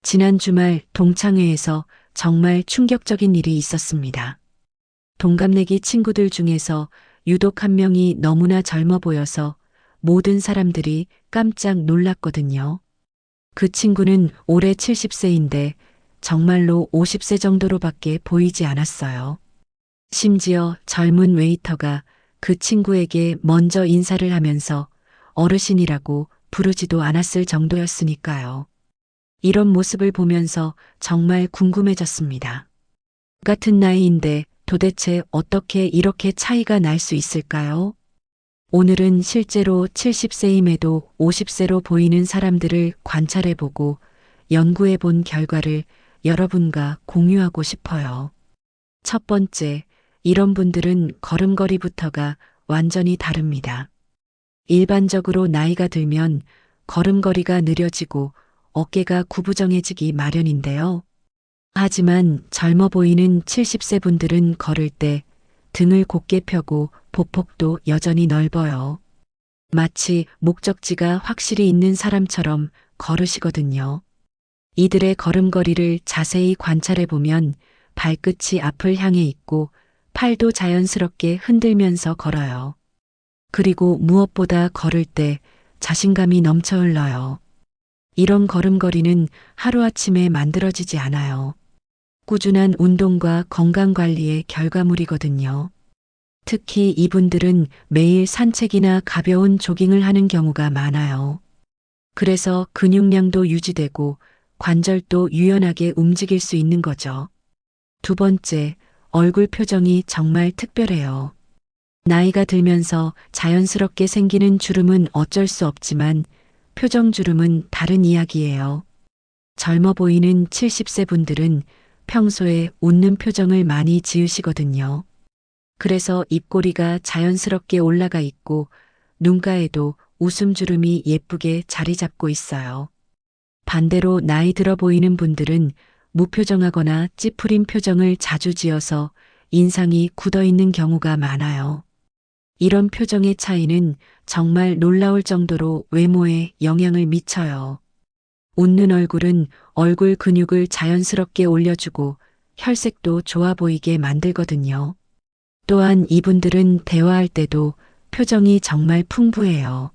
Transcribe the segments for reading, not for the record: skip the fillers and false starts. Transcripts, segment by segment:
지난 주말 동창회에서 정말 충격적인 일이 있었습니다. 동갑내기 친구들 중에서 유독 한 명이 너무나 젊어 보여서 모든 사람들이 깜짝 놀랐거든요. 그 친구는 올해 70세인데 정말로 50세 정도로밖에 보이지 않았어요. 심지어 젊은 웨이터가 그 친구에게 먼저 인사를 하면서 어르신이라고 부르지도 않았을 정도였으니까요. 이런 모습을 보면서 정말 궁금해졌습니다. 같은 나이인데 도대체 어떻게 이렇게 차이가 날 수 있을까요? 오늘은 실제로 70세임에도 50세로 보이는 사람들을 관찰해보고 연구해본 결과를 여러분과 공유하고 싶어요. 첫 번째, 이런 분들은 걸음걸이부터가 완전히 다릅니다. 일반적으로 나이가 들면 걸음걸이가 느려지고 어깨가 구부정해지기 마련인데요. 하지만 젊어 보이는 70세 분들은 걸을 때 등을 곧게 펴고 보폭도 여전히 넓어요. 마치 목적지가 확실히 있는 사람처럼 걸으시거든요. 이들의 걸음걸이를 자세히 관찰해 보면 발끝이 앞을 향해 있고 팔도 자연스럽게 흔들면서 걸어요. 그리고 무엇보다 걸을 때 자신감이 넘쳐 흘러요. 이런 걸음걸이는 하루아침에 만들어지지 않아요. 꾸준한 운동과 건강관리의 결과물이거든요. 특히 이분들은 매일 산책이나 가벼운 조깅을 하는 경우가 많아요. 그래서 근육량도 유지되고 관절도 유연하게 움직일 수 있는 거죠. 두 번째, 얼굴 표정이 정말 특별해요. 나이가 들면서 자연스럽게 생기는 주름은 어쩔 수 없지만 표정 주름은 다른 이야기예요. 젊어 보이는 70세 분들은 평소에 웃는 표정을 많이 지으시거든요. 그래서 입꼬리가 자연스럽게 올라가 있고 눈가에도 웃음 주름이 예쁘게 자리 잡고 있어요. 반대로 나이 들어 보이는 분들은 무표정하거나 찌푸린 표정을 자주 지어서 인상이 굳어 있는 경우가 많아요. 이런 표정의 차이는 정말 놀라울 정도로 외모에 영향을 미쳐요. 웃는 얼굴은 얼굴 근육을 자연스럽게 올려주고 혈색도 좋아 보이게 만들거든요. 또한 이분들은 대화할 때도 표정이 정말 풍부해요.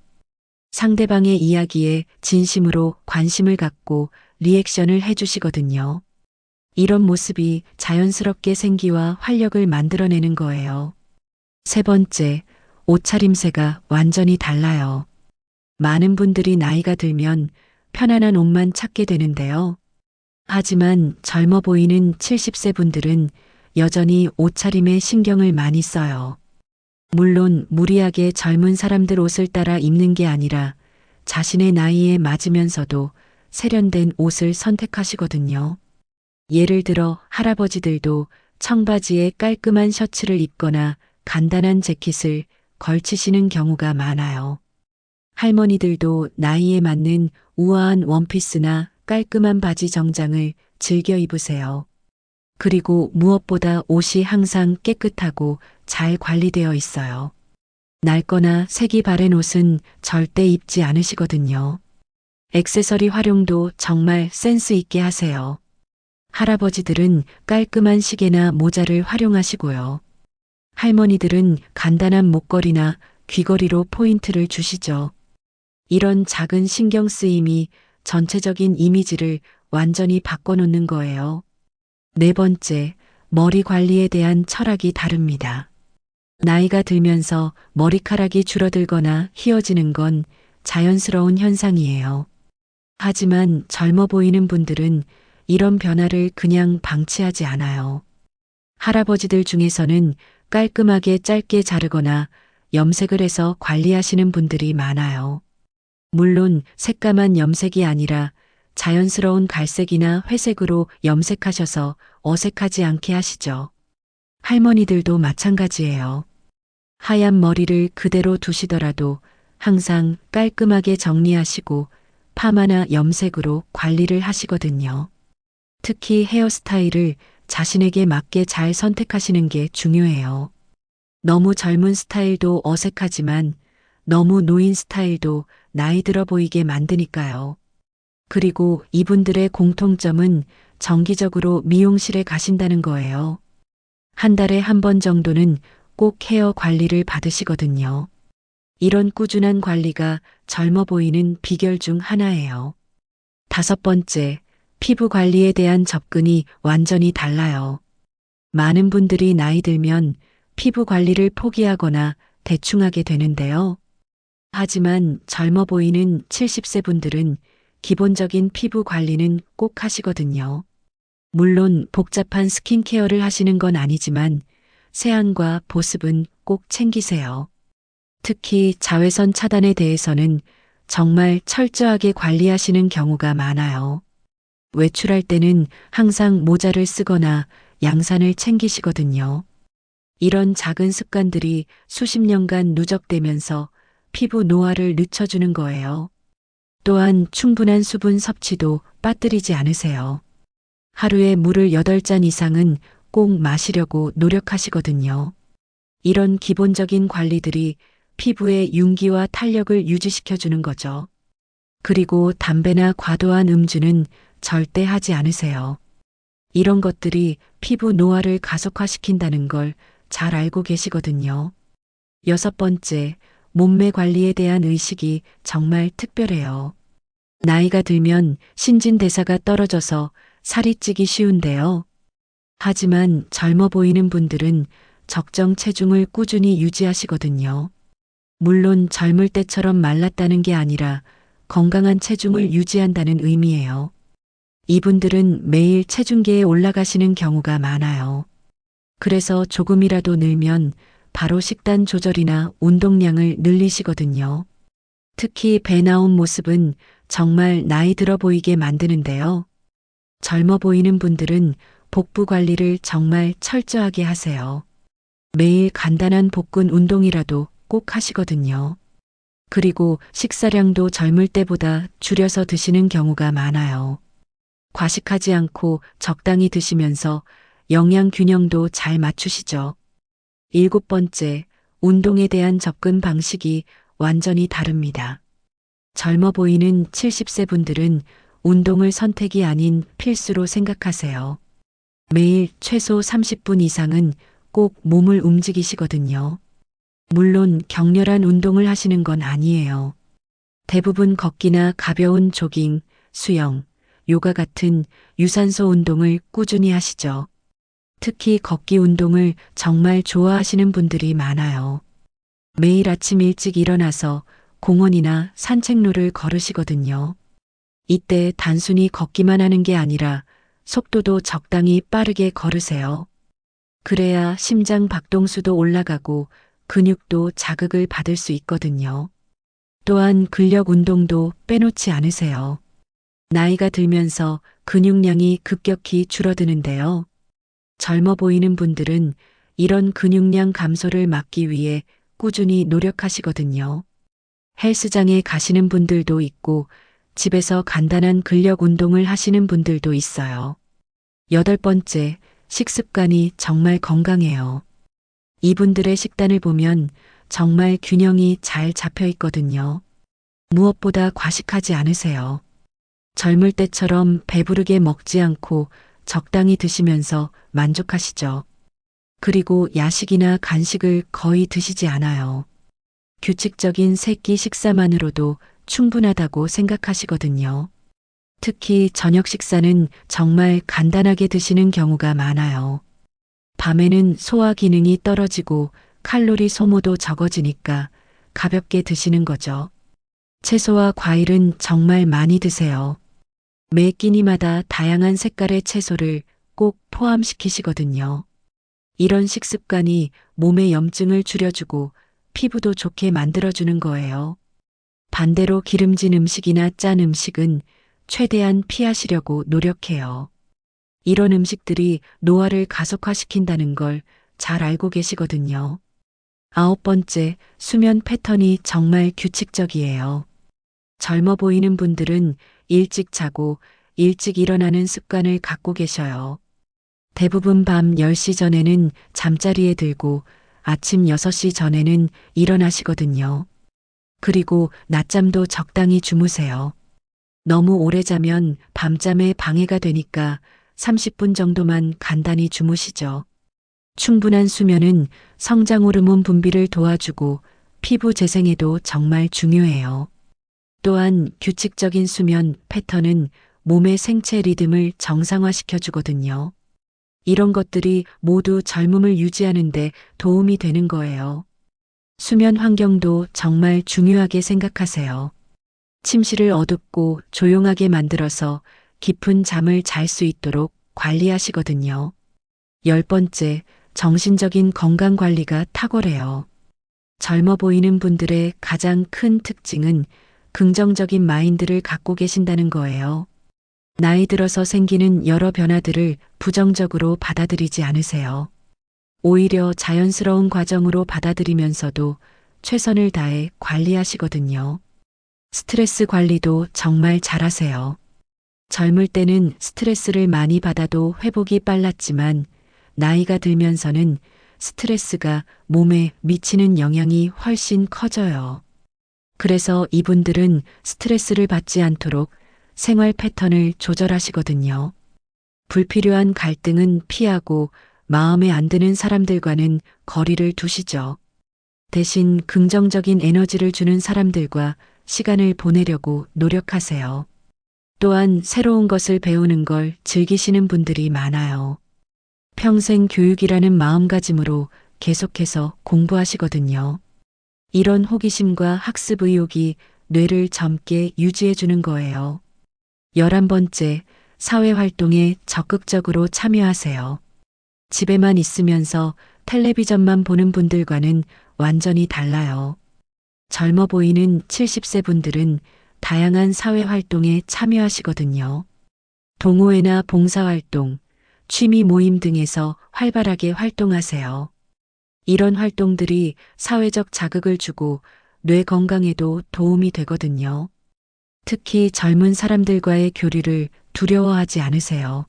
상대방의 이야기에 진심으로 관심을 갖고 리액션을 해주시거든요. 이런 모습이 자연스럽게 생기와 활력을 만들어내는 거예요. 세 번째, 옷차림새가 완전히 달라요. 많은 분들이 나이가 들면 편안한 옷만 찾게 되는데요. 하지만 젊어 보이는 70세 분들은 여전히 옷차림에 신경을 많이 써요. 물론 무리하게 젊은 사람들 옷을 따라 입는 게 아니라 자신의 나이에 맞으면서도 세련된 옷을 선택하시거든요. 예를 들어 할아버지들도 청바지에 깔끔한 셔츠를 입거나 간단한 재킷을 걸치시는 경우가 많아요. 할머니들도 나이에 맞는 우아한 원피스나 깔끔한 바지 정장을 즐겨 입으세요. 그리고 무엇보다 옷이 항상 깨끗하고 잘 관리되어 있어요. 낡거나 색이 바랜 옷은 절대 입지 않으시거든요. 액세서리 활용도 정말 센스 있게 하세요. 할아버지들은 깔끔한 시계나 모자를 활용하시고요. 할머니들은 간단한 목걸이나 귀걸이로 포인트를 주시죠. 이런 작은 신경 쓰임이 전체적인 이미지를 완전히 바꿔놓는 거예요. 네 번째, 머리 관리에 대한 철학이 다릅니다. 나이가 들면서 머리카락이 줄어들거나 휘어지는 건 자연스러운 현상이에요. 하지만 젊어 보이는 분들은 이런 변화를 그냥 방치하지 않아요. 할아버지들 중에서는 깔끔하게 짧게 자르거나 염색을 해서 관리하시는 분들이 많아요. 물론 새까만 염색이 아니라 자연스러운 갈색이나 회색으로 염색하셔서 어색하지 않게 하시죠. 할머니들도 마찬가지예요. 하얀 머리를 그대로 두시더라도 항상 깔끔하게 정리하시고 파마나 염색으로 관리를 하시거든요. 특히 헤어스타일을 자신에게 맞게 잘 선택하시는 게 중요해요. 너무 젊은 스타일도 어색하지만 너무 노인 스타일도 나이 들어 보이게 만드니까요. 그리고 이분들의 공통점은 정기적으로 미용실에 가신다는 거예요. 한 달에 한 번 정도는 꼭 헤어 관리를 받으시거든요. 이런 꾸준한 관리가 젊어 보이는 비결 중 하나예요. 다섯 번째, 피부 관리에 대한 접근이 완전히 달라요. 많은 분들이 나이 들면 피부 관리를 포기하거나 대충 하게 되는데요. 하지만 젊어 보이는 70세 분들은 기본적인 피부 관리는 꼭 하시거든요. 물론 복잡한 스킨케어를 하시는 건 아니지만 세안과 보습은 꼭 챙기세요. 특히 자외선 차단에 대해서는 정말 철저하게 관리하시는 경우가 많아요. 외출할 때는 항상 모자를 쓰거나 양산을 챙기시거든요. 이런 작은 습관들이 수십 년간 누적되면서 피부 노화를 늦춰주는 거예요. 또한 충분한 수분 섭취도 빠뜨리지 않으세요. 하루에 물을 8잔 이상은 꼭 마시려고 노력하시거든요. 이런 기본적인 관리들이 피부의 윤기와 탄력을 유지시켜주는 거죠. 그리고 담배나 과도한 음주는 절대 하지 않으세요. 이런 것들이 피부 노화를 가속화시킨다는 걸 잘 알고 계시거든요. 여섯 번째, 몸매 관리에 대한 의식이 정말 특별해요. 나이가 들면 신진대사가 떨어져서 살이 찌기 쉬운데요. 하지만 젊어 보이는 분들은 적정 체중을 꾸준히 유지하시거든요. 물론 젊을 때처럼 말랐다는 게 아니라 건강한 체중을 유지한다는 의미예요. 이분들은 매일 체중계에 올라가시는 경우가 많아요. 그래서 조금이라도 늘면 바로 식단 조절이나 운동량을 늘리시거든요. 특히 배 나온 모습은 정말 나이 들어 보이게 만드는데요. 젊어 보이는 분들은 복부 관리를 정말 철저하게 하세요. 매일 간단한 복근 운동이라도 꼭 하시거든요. 그리고 식사량도 젊을 때보다 줄여서 드시는 경우가 많아요. 과식하지 않고 적당히 드시면서 영양 균형도 잘 맞추시죠. 일곱 번째, 운동에 대한 접근 방식이 완전히 다릅니다. 젊어 보이는 70세 분들은 운동을 선택이 아닌 필수로 생각하세요. 매일 최소 30분 이상은 꼭 몸을 움직이시거든요. 물론 격렬한 운동을 하시는 건 아니에요. 대부분 걷기나 가벼운 조깅, 수영, 요가 같은 유산소 운동을 꾸준히 하시죠. 특히 걷기 운동을 정말 좋아하시는 분들이 많아요. 매일 아침 일찍 일어나서 공원이나 산책로를 걸으시거든요. 이때 단순히 걷기만 하는 게 아니라 속도도 적당히 빠르게 걸으세요. 그래야 심장 박동수도 올라가고 근육도 자극을 받을 수 있거든요. 또한 근력 운동도 빼놓지 않으세요. 나이가 들면서 근육량이 급격히 줄어드는데요. 젊어 보이는 분들은 이런 근육량 감소를 막기 위해 꾸준히 노력하시거든요. 헬스장에 가시는 분들도 있고 집에서 간단한 근력 운동을 하시는 분들도 있어요. 여덟 번째, 식습관이 정말 건강해요. 이분들의 식단을 보면 정말 균형이 잘 잡혀 있거든요. 무엇보다 과식하지 않으세요. 젊을 때처럼 배부르게 먹지 않고 적당히 드시면서 만족하시죠. 그리고 야식이나 간식을 거의 드시지 않아요. 규칙적인 세끼 식사만으로도 충분하다고 생각하시거든요. 특히 저녁 식사는 정말 간단하게 드시는 경우가 많아요. 밤에는 소화 기능이 떨어지고 칼로리 소모도 적어지니까 가볍게 드시는 거죠. 채소와 과일은 정말 많이 드세요. 매 끼니마다 다양한 색깔의 채소를 꼭 포함시키시거든요. 이런 식습관이 몸의 염증을 줄여주고 피부도 좋게 만들어주는 거예요. 반대로 기름진 음식이나 짠 음식은 최대한 피하시려고 노력해요. 이런 음식들이 노화를 가속화시킨다는 걸 잘 알고 계시거든요. 아홉 번째, 수면 패턴이 정말 규칙적이에요. 젊어 보이는 분들은 일찍 자고 일찍 일어나는 습관을 갖고 계셔요. 대부분 밤 10시 전에는 잠자리에 들고 아침 6시 전에는 일어나시거든요. 그리고 낮잠도 적당히 주무세요. 너무 오래 자면 밤잠에 방해가 되니까 30분 정도만 간단히 주무시죠. 충분한 수면은 성장 호르몬 분비를 도와주고 피부 재생에도 정말 중요해요. 또한 규칙적인 수면 패턴은 몸의 생체 리듬을 정상화시켜 주거든요. 이런 것들이 모두 젊음을 유지하는데 도움이 되는 거예요. 수면 환경도 정말 중요하게 생각하세요. 침실을 어둡고 조용하게 만들어서 깊은 잠을 잘 수 있도록 관리하시거든요. 10번째, 정신적인 건강 관리가 탁월해요. 젊어 보이는 분들의 가장 큰 특징은 긍정적인 마인드를 갖고 계신다는 거예요. 나이 들어서 생기는 여러 변화들을 부정적으로 받아들이지 않으세요. 오히려 자연스러운 과정으로 받아들이면서도 최선을 다해 관리하시거든요. 스트레스 관리도 정말 잘하세요. 젊을 때는 스트레스를 많이 받아도 회복이 빨랐지만 나이가 들면서는 스트레스가 몸에 미치는 영향이 훨씬 커져요. 그래서 이분들은 스트레스를 받지 않도록 생활 패턴을 조절하시거든요. 불필요한 갈등은 피하고 마음에 안 드는 사람들과는 거리를 두시죠. 대신 긍정적인 에너지를 주는 사람들과 시간을 보내려고 노력하세요. 또한 새로운 것을 배우는 걸 즐기시는 분들이 많아요. 평생 교육이라는 마음가짐으로 계속해서 공부하시거든요. 이런 호기심과 학습 의욕이 뇌를 젊게 유지해 주는 거예요. 11번째, 사회활동에 적극적으로 참여하세요. 집에만 있으면서 텔레비전만 보는 분들과는 완전히 달라요. 젊어 보이는 70세 분들은 다양한 사회활동에 참여하시거든요. 동호회나 봉사활동, 취미 모임 등에서 활발하게 활동하세요. 이런 활동들이 사회적 자극을 주고 뇌 건강에도 도움이 되거든요. 특히 젊은 사람들과의 교류를 두려워하지 않으세요.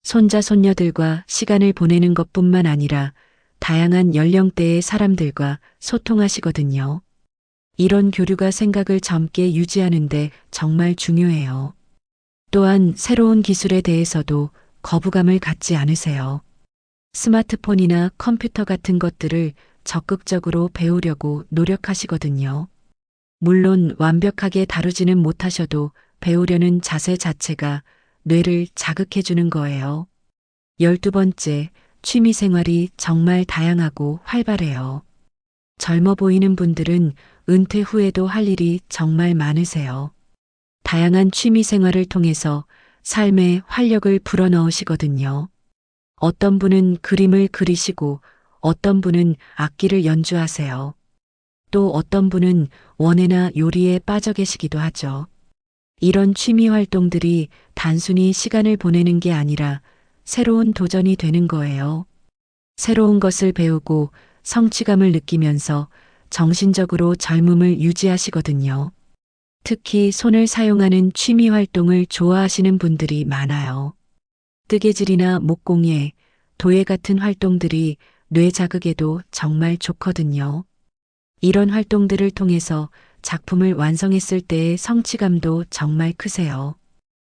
손자, 손녀들과 시간을 보내는 것뿐만 아니라 다양한 연령대의 사람들과 소통하시거든요. 이런 교류가 생각을 젊게 유지하는데 정말 중요해요. 또한 새로운 기술에 대해서도 거부감을 갖지 않으세요. 스마트폰이나 컴퓨터 같은 것들을 적극적으로 배우려고 노력하시거든요. 물론 완벽하게 다루지는 못하셔도 배우려는 자세 자체가 뇌를 자극해 주는 거예요. 12번째, 취미 생활이 정말 다양하고 활발해요. 젊어 보이는 분들은 은퇴 후에도 할 일이 정말 많으세요. 다양한 취미 생활을 통해서 삶에 활력을 불어넣으시거든요. 어떤 분은 그림을 그리시고 어떤 분은 악기를 연주하세요. 또 어떤 분은 원예나 요리에 빠져 계시기도 하죠. 이런 취미 활동들이 단순히 시간을 보내는 게 아니라 새로운 도전이 되는 거예요. 새로운 것을 배우고 성취감을 느끼면서 정신적으로 젊음을 유지하시거든요. 특히 손을 사용하는 취미 활동을 좋아하시는 분들이 많아요. 뜨개질이나 목공예, 도예 같은 활동들이 뇌 자극에도 정말 좋거든요. 이런 활동들을 통해서 작품을 완성했을 때의 성취감도 정말 크세요.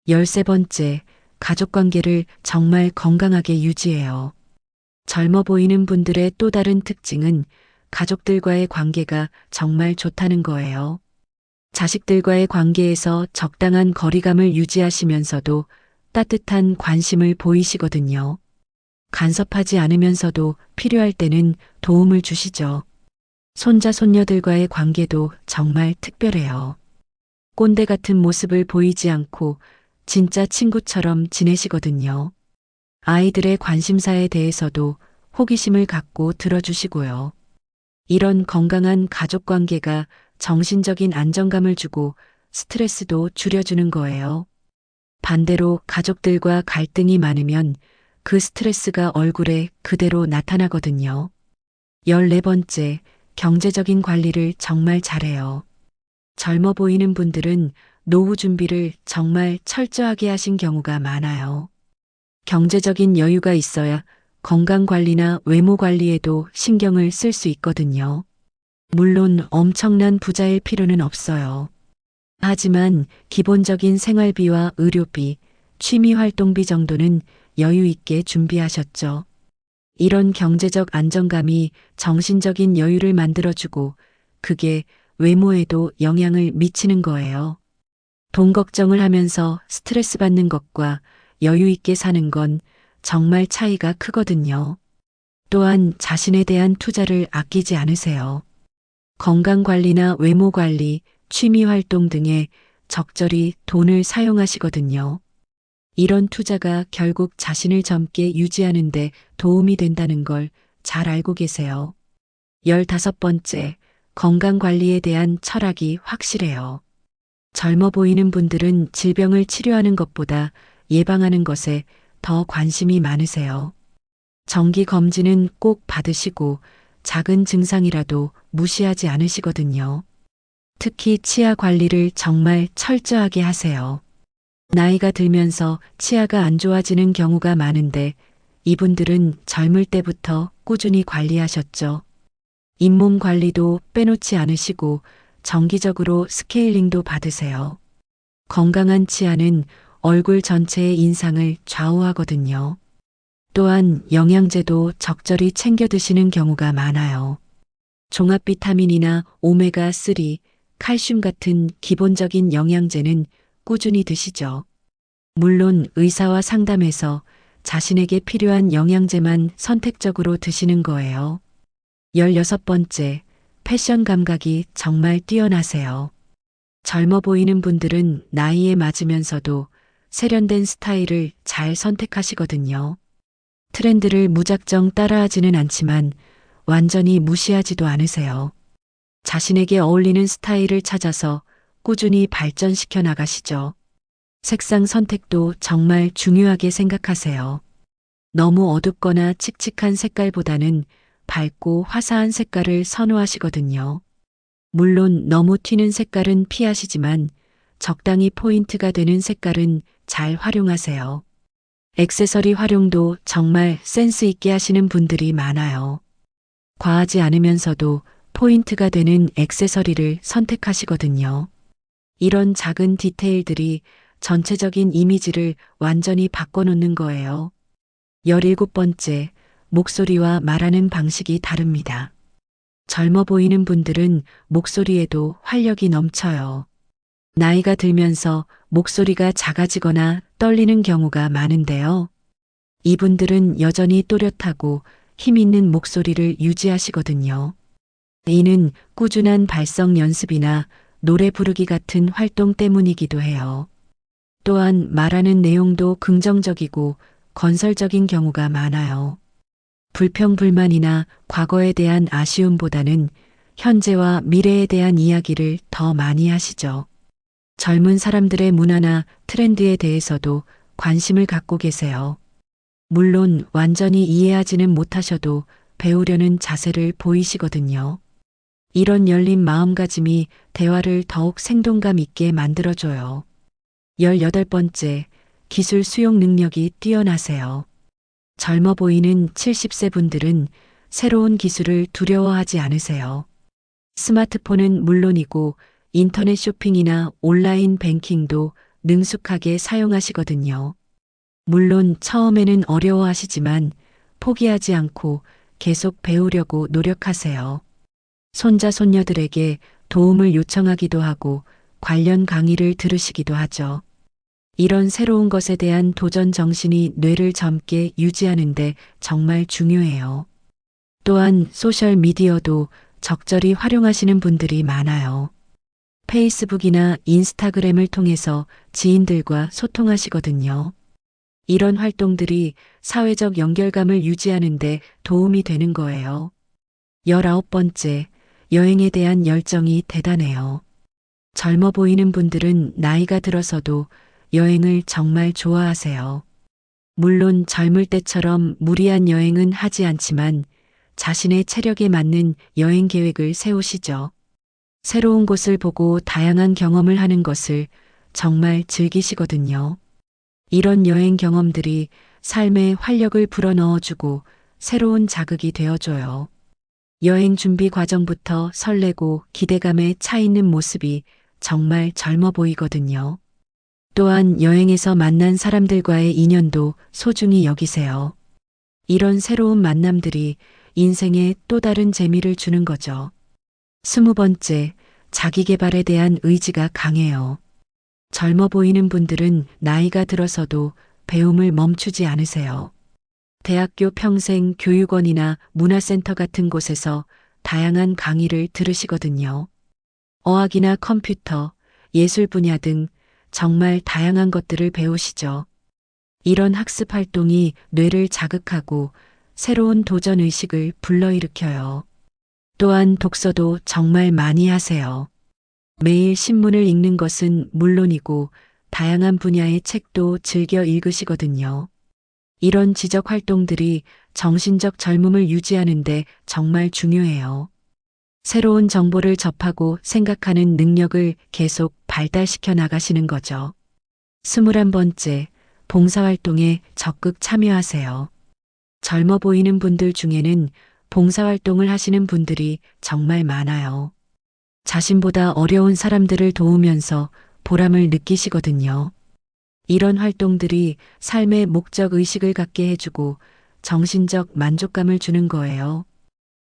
13번째, 가족관계를 정말 건강하게 유지해요. 젊어 보이는 분들의 또 다른 특징은 가족들과의 관계가 정말 좋다는 거예요. 자식들과의 관계에서 적당한 거리감을 유지하시면서도 따뜻한 관심을 보이시거든요. 간섭하지 않으면서도 필요할 때는 도움을 주시죠. 손자, 손녀들과의 관계도 정말 특별해요. 꼰대 같은 모습을 보이지 않고 진짜 친구처럼 지내시거든요. 아이들의 관심사에 대해서도 호기심을 갖고 들어주시고요. 이런 건강한 가족 관계가 정신적인 안정감을 주고 스트레스도 줄여주는 거예요. 반대로 가족들과 갈등이 많으면 그 스트레스가 얼굴에 그대로 나타나거든요. 14번째, 경제적인 관리를 정말 잘해요. 젊어 보이는 분들은 노후 준비를 정말 철저하게 하신 경우가 많아요. 경제적인 여유가 있어야 건강 관리나 외모 관리에도 신경을 쓸 수 있거든요. 물론 엄청난 부자일 필요는 없어요. 하지만 기본적인 생활비와 의료비, 취미 활동비 정도는 여유 있게 준비하셨죠. 이런 경제적 안정감이 정신적인 여유를 만들어주고 그게 외모에도 영향을 미치는 거예요. 돈 걱정을 하면서 스트레스 받는 것과 여유 있게 사는 건 정말 차이가 크거든요. 또한 자신에 대한 투자를 아끼지 않으세요. 건강 관리나 외모 관리, 취미 활동 등에 적절히 돈을 사용하시거든요. 이런 투자가 결국 자신을 젊게 유지하는 데 도움이 된다는 걸 잘 알고 계세요. 15번째, 건강 관리에 대한 철학이 확실해요. 젊어 보이는 분들은 질병을 치료하는 것보다 예방하는 것에 더 관심이 많으세요. 정기 검진은 꼭 받으시고 작은 증상이라도 무시하지 않으시거든요. 특히 치아 관리를 정말 철저하게 하세요. 나이가 들면서 치아가 안 좋아지는 경우가 많은데 이분들은 젊을 때부터 꾸준히 관리하셨죠. 잇몸 관리도 빼놓지 않으시고 정기적으로 스케일링도 받으세요. 건강한 치아는 얼굴 전체의 인상을 좌우하거든요. 또한 영양제도 적절히 챙겨 드시는 경우가 많아요. 종합 비타민이나 오메가3, 칼슘 같은 기본적인 영양제는 꾸준히 드시죠. 물론 의사와 상담해서 자신에게 필요한 영양제만 선택적으로 드시는 거예요. 16번째, 패션 감각이 정말 뛰어나세요. 젊어 보이는 분들은 나이에 맞으면서도 세련된 스타일을 잘 선택하시거든요. 트렌드를 무작정 따라하지는 않지만 완전히 무시하지도 않으세요. 자신에게 어울리는 스타일을 찾아서 꾸준히 발전시켜 나가시죠. 색상 선택도 정말 중요하게 생각하세요. 너무 어둡거나 칙칙한 색깔보다는 밝고 화사한 색깔을 선호하시거든요. 물론 너무 튀는 색깔은 피하시지만 적당히 포인트가 되는 색깔은 잘 활용하세요. 액세서리 활용도 정말 센스 있게 하시는 분들이 많아요. 과하지 않으면서도 포인트가 되는 액세서리를 선택하시거든요. 이런 작은 디테일들이 전체적인 이미지를 완전히 바꿔놓는 거예요. 17번째, 목소리와 말하는 방식이 다릅니다. 젊어 보이는 분들은 목소리에도 활력이 넘쳐요. 나이가 들면서 목소리가 작아지거나 떨리는 경우가 많은데요. 이분들은 여전히 또렷하고 힘 있는 목소리를 유지하시거든요. 이는 꾸준한 발성 연습이나 노래 부르기 같은 활동 때문이기도 해요. 또한 말하는 내용도 긍정적이고 건설적인 경우가 많아요. 불평불만이나 과거에 대한 아쉬움보다는 현재와 미래에 대한 이야기를 더 많이 하시죠. 젊은 사람들의 문화나 트렌드에 대해서도 관심을 갖고 계세요. 물론 완전히 이해하지는 못하셔도 배우려는 자세를 보이시거든요. 이런 열린 마음가짐이 대화를 더욱 생동감 있게 만들어줘요. 18번째, 기술 수용 능력이 뛰어나세요. 젊어 보이는 70세 분들은 새로운 기술을 두려워하지 않으세요. 스마트폰은 물론이고 인터넷 쇼핑이나 온라인 뱅킹도 능숙하게 사용하시거든요. 물론 처음에는 어려워하시지만 포기하지 않고 계속 배우려고 노력하세요. 손자, 손녀들에게 도움을 요청하기도 하고 관련 강의를 들으시기도 하죠. 이런 새로운 것에 대한 도전 정신이 뇌를 젊게 유지하는데 정말 중요해요. 또한 소셜 미디어도 적절히 활용하시는 분들이 많아요. 페이스북이나 인스타그램을 통해서 지인들과 소통하시거든요. 이런 활동들이 사회적 연결감을 유지하는데 도움이 되는 거예요. 19번째, 여행에 대한 열정이 대단해요. 젊어 보이는 분들은 나이가 들어서도 여행을 정말 좋아하세요. 물론 젊을 때처럼 무리한 여행은 하지 않지만 자신의 체력에 맞는 여행 계획을 세우시죠. 새로운 곳을 보고 다양한 경험을 하는 것을 정말 즐기시거든요. 이런 여행 경험들이 삶에 활력을 불어넣어주고 새로운 자극이 되어줘요. 여행 준비 과정부터 설레고 기대감에 차 있는 모습이 정말 젊어 보이거든요. 또한 여행에서 만난 사람들과의 인연도 소중히 여기세요. 이런 새로운 만남들이 인생에 또 다른 재미를 주는 거죠. 20번째, 자기 개발에 대한 의지가 강해요. 젊어 보이는 분들은 나이가 들어서도 배움을 멈추지 않으세요. 대학교 평생 교육원이나 문화센터 같은 곳에서 다양한 강의를 들으시거든요. 어학이나 컴퓨터, 예술 분야 등 정말 다양한 것들을 배우시죠. 이런 학습 활동이 뇌를 자극하고 새로운 도전 의식을 불러일으켜요. 또한 독서도 정말 많이 하세요. 매일 신문을 읽는 것은 물론이고 다양한 분야의 책도 즐겨 읽으시거든요. 이런 지적 활동들이 정신적 젊음을 유지하는데 정말 중요해요. 새로운 정보를 접하고 생각하는 능력을 계속 발달시켜 나가시는 거죠. 21번째, 봉사활동에 적극 참여하세요. 젊어 보이는 분들 중에는 봉사활동을 하시는 분들이 정말 많아요. 자신보다 어려운 사람들을 도우면서 보람을 느끼시거든요. 이런 활동들이 삶의 목적 의식을 갖게 해주고 정신적 만족감을 주는 거예요.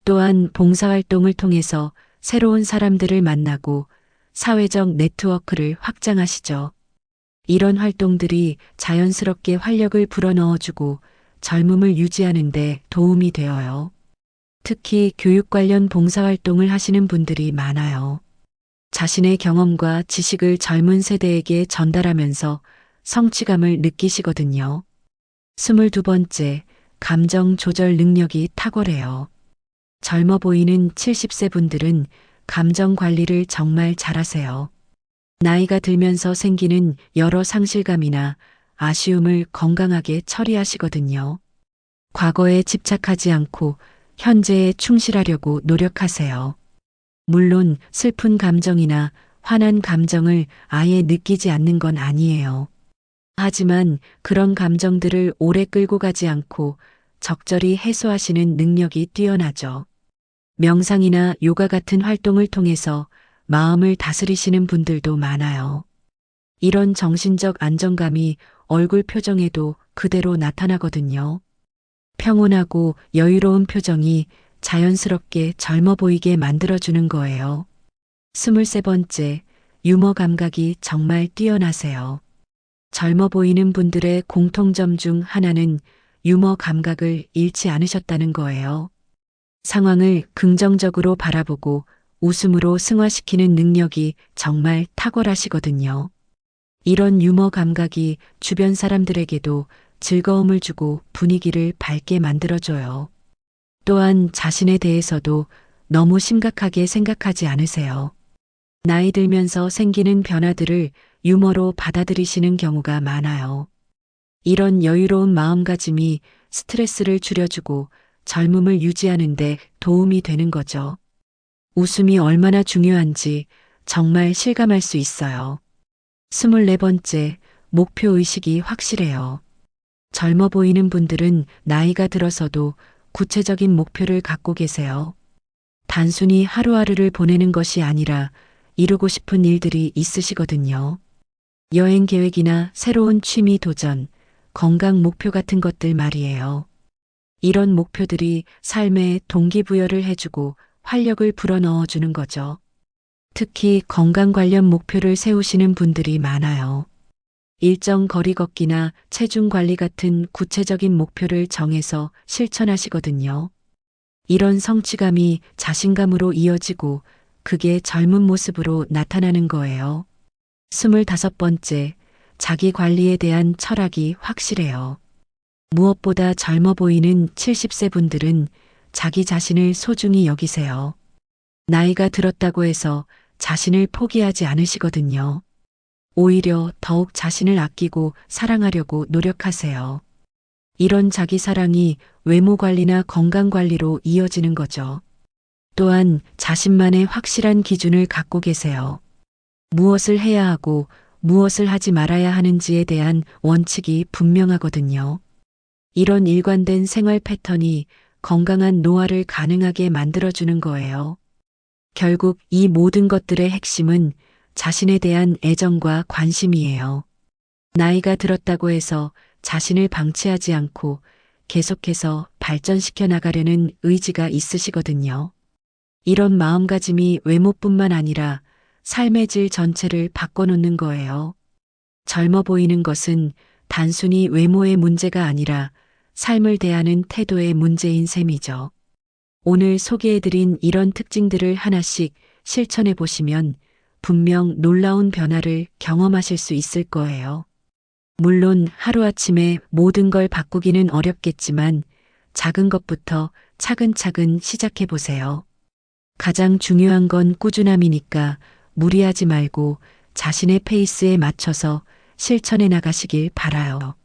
또한 봉사활동을 통해서 새로운 사람들을 만나고 사회적 네트워크를 확장하시죠. 이런 활동들이 자연스럽게 활력을 불어넣어주고 젊음을 유지하는 데 도움이 되어요. 특히 교육 관련 봉사활동을 하시는 분들이 많아요. 자신의 경험과 지식을 젊은 세대에게 전달하면서 성취감을 느끼시거든요. 22번째, 감정 조절 능력이 탁월해요. 젊어 보이는 70세 분들은 감정 관리를 정말 잘하세요. 나이가 들면서 생기는 여러 상실감이나 아쉬움을 건강하게 처리하시거든요. 과거에 집착하지 않고 현재에 충실하려고 노력하세요. 물론 슬픈 감정이나 화난 감정을 아예 느끼지 않는 건 아니에요. 하지만 그런 감정들을 오래 끌고 가지 않고 적절히 해소하시는 능력이 뛰어나죠. 명상이나 요가 같은 활동을 통해서 마음을 다스리시는 분들도 많아요. 이런 정신적 안정감이 얼굴 표정에도 그대로 나타나거든요. 평온하고 여유로운 표정이 자연스럽게 젊어 보이게 만들어주는 거예요. 23번째, 유머 감각이 정말 뛰어나세요. 젊어 보이는 분들의 공통점 중 하나는 유머 감각을 잃지 않으셨다는 거예요. 상황을 긍정적으로 바라보고 웃음으로 승화시키는 능력이 정말 탁월하시거든요. 이런 유머 감각이 주변 사람들에게도 즐거움을 주고 분위기를 밝게 만들어줘요. 또한 자신에 대해서도 너무 심각하게 생각하지 않으세요. 나이 들면서 생기는 변화들을 유머로 받아들이시는 경우가 많아요. 이런 여유로운 마음가짐이 스트레스를 줄여주고 젊음을 유지하는 데 도움이 되는 거죠. 웃음이 얼마나 중요한지 정말 실감할 수 있어요. 24번째, 목표의식이 확실해요. 젊어 보이는 분들은 나이가 들어서도 구체적인 목표를 갖고 계세요. 단순히 하루하루를 보내는 것이 아니라 이루고 싶은 일들이 있으시거든요. 여행 계획이나 새로운 취미 도전, 건강 목표 같은 것들 말이에요. 이런 목표들이 삶에 동기부여를 해주고 활력을 불어넣어 주는 거죠. 특히 건강 관련 목표를 세우시는 분들이 많아요. 일정 거리 걷기나 체중 관리 같은 구체적인 목표를 정해서 실천하시거든요. 이런 성취감이 자신감으로 이어지고 그게 젊은 모습으로 나타나는 거예요. 25번째, 자기 관리에 대한 철학이 확실해요. 무엇보다 젊어 보이는 70세 분들은 자기 자신을 소중히 여기세요. 나이가 들었다고 해서 자신을 포기하지 않으시거든요. 오히려 더욱 자신을 아끼고 사랑하려고 노력하세요. 이런 자기 사랑이 외모 관리나 건강 관리로 이어지는 거죠. 또한 자신만의 확실한 기준을 갖고 계세요. 무엇을 해야 하고 무엇을 하지 말아야 하는지에 대한 원칙이 분명하거든요. 이런 일관된 생활 패턴이 건강한 노화를 가능하게 만들어주는 거예요. 결국 이 모든 것들의 핵심은 자신에 대한 애정과 관심이에요. 나이가 들었다고 해서 자신을 방치하지 않고 계속해서 발전시켜 나가려는 의지가 있으시거든요. 이런 마음가짐이 외모뿐만 아니라 삶의 질 전체를 바꿔놓는 거예요. 젊어 보이는 것은 단순히 외모의 문제가 아니라 삶을 대하는 태도의 문제인 셈이죠. 오늘 소개해드린 이런 특징들을 하나씩 실천해 보시면 분명 놀라운 변화를 경험하실 수 있을 거예요. 물론 하루아침에 모든 걸 바꾸기는 어렵겠지만 작은 것부터 차근차근 시작해 보세요. 가장 중요한 건 꾸준함이니까 무리하지 말고 자신의 페이스에 맞춰서 실천해 나가시길 바라요.